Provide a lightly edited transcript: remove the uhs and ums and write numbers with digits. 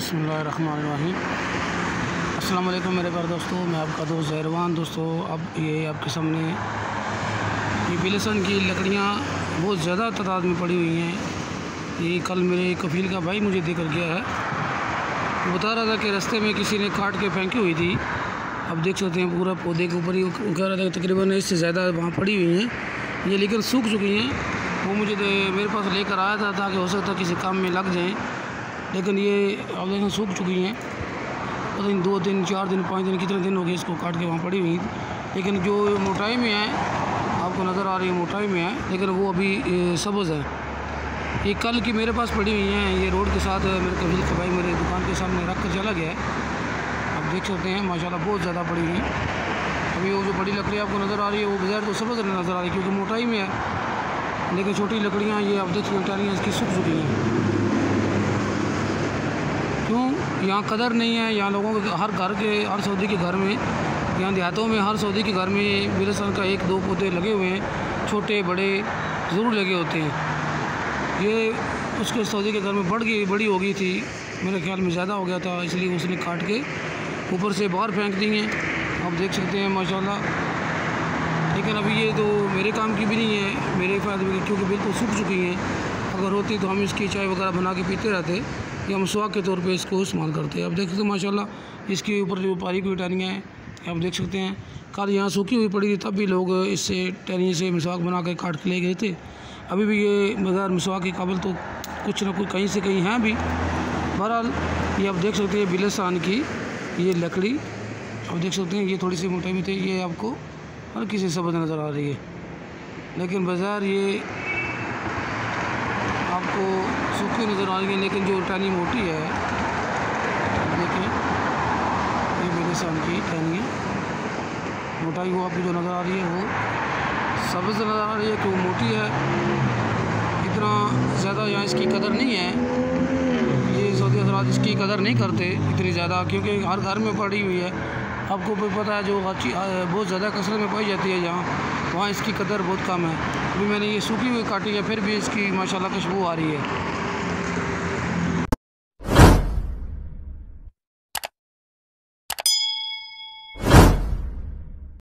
बिस्मिल्लाहिर्रहमानिर्रहीम। अस्सलाम वालेकुम मेरे प्यारे दोस्तों, मैं आपका दोस्त ज़हरवान। दोस्तों, अब ये आपके सामने ये बिलसन की लकड़ियाँ बहुत ज़्यादा तादाद में पड़ी हुई हैं। ये कल मेरे कफ़ील का भाई मुझे देकर गया है। वो बता रहा था कि रास्ते में किसी ने काट के फेंकी हुई थी। अब देख सकते हैं पूरा पौधे के ऊपर ही कह रहा था कि तकरीबन इससे ज़्यादा वहाँ पड़ी हुई हैं ये, लेकिन सूख चुकी हैं। वो मुझे मेरे पास लेकर आया था ताकि हो सकता किसी काम में लग जाएँ, लेकिन ये अब देखो सूख चुकी हैं। पता नहीं 2 दिन 4 दिन 5 दिन कितने दिन हो गए इसको काट के वहाँ पड़ी हुई। लेकिन जो मोटाई में है आपको नज़र आ रही है, मोटाई में है, लेकिन वो अभी सब्ज़ है। ये कल की मेरे पास पड़ी हुई हैं। ये रोड के साथ मेरे कबील का भाई मेरे दुकान के सामने रख कर चला गया है। आप देख सकते हैं माशाल्लाह बहुत ज़्यादा पड़ी हुई हैं। अभी वो जो बड़ी लकड़ी आपको नज़र आ रही है वो बगैर तो सब्ज़ नज़र आ रही है क्योंकि मोटाई में है, लेकिन छोटी लकड़ियाँ ये आप देख सकते हैं टालियाँ इसकी सूख चुकी हैं। क्यों? यहाँ कदर नहीं है। यहाँ लोगों के हर घर के हर सऊदी के घर में, यहाँ देहातों में हर सऊदी के घर में बिलसन का 1-2 पौधे लगे हुए हैं, छोटे बड़े ज़रूर लगे होते हैं। ये उसके सऊदी के घर में बड़ी हो गई थी, मेरे ख्याल में ज़्यादा हो गया था, इसलिए उसने काट के ऊपर से बाहर फेंक दी हैं। आप देख सकते हैं माशाल्लाह। लेकिन अभी ये तो मेरे काम की भी नहीं है, मेरे फ़ायदे में, क्योंकि बिल्कुल सूख चुकी हैं। अगर होती तो हम इसकी चाय वगैरह बना के पीते रहते या मसवाक के तौर पे इसको इस्तेमाल करते हैं। आप देख सकते हैं माशाल्लाह इसके ऊपर जो बारीक हुई टहनियाँ हैं आप देख सकते हैं। कल यहाँ सूखी हुई पड़ी थी तब भी लोग इससे टहनियों से मसवाक बना के काट के ले गए थे। अभी भी ये बगैर मसवाक के काबिल तो कुछ ना कुछ कहीं से कहीं हैं भी। बहरहाल ये आप देख सकते हैं बिलसान की ये लकड़ी आप देख सकते हैं, ये थोड़ी सी मोटाई में थी, ये आपको हर किसी सब्ज़ नज़र आ रही है, लेकिन बाज़ार ये आपको सूखी नज़र आ रही है, लेकिन जो टहनी मोटी है देखें, ये बिलसान की टहनियाँ मोटाई वो आपको जो नज़र आ रही है वो सब्ज़ नज़र आ रही है कि वो मोटी है। इतना ज़्यादा यहाँ इसकी कदर नहीं है, ये सऊदी हज़रात इसकी कदर नहीं करते इतनी ज़्यादा, क्योंकि हर घर में पड़ी हुई है। आपको भी पता है जो बहुत ज़्यादा कसरत में पाई जाती है जहाँ, वहाँ इसकी कदर बहुत कम है। अभी मैंने ये सूखी हुई काटी है, फिर भी इसकी माशाल्लाह खुशबू आ रही है।